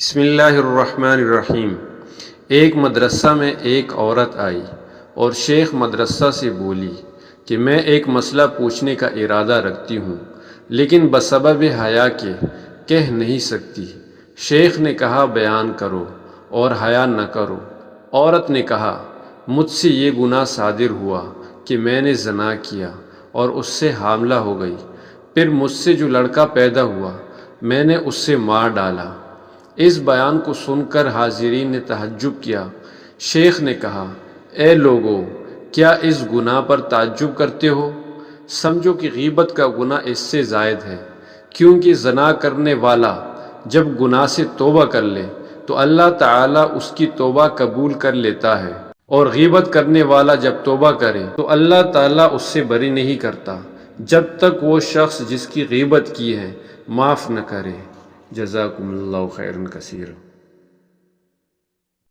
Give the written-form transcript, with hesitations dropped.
بسم اللہ الرحمن الرحیم۔ ایک مدرسہ میں ایک عورت آئی اور شیخ مدرسہ سے بولی کہ میں ایک مسئلہ پوچھنے کا ارادہ رکھتی ہوں لیکن بسبب حیا کے کہہ نہیں سکتی۔ شیخ نے کہا بیان کرو اور حیا نہ کرو۔ عورت نے کہا مجھ سے یہ گناہ صادر ہوا کہ میں نے زنا کیا اور اس سے حاملہ ہو گئی، پھر مجھ سے جو لڑکا پیدا ہوا میں نے اس سے مار ڈالا۔ اس بیان کو سن کر حاضرین نے تعجب کیا۔ شیخ نے کہا اے لوگو، کیا اس گناہ پر تعجب کرتے ہو؟ سمجھو کہ غیبت کا گناہ اس سے زائد ہے، کیونکہ زنا کرنے والا جب گناہ سے توبہ کر لے تو اللہ تعالیٰ اس کی توبہ قبول کر لیتا ہے، اور غیبت کرنے والا جب توبہ کرے تو اللہ تعالیٰ اس سے بری نہیں کرتا جب تک وہ شخص جس کی غیبت کی ہے معاف نہ کرے۔ جزاکم اللہ خیرا کثیرا۔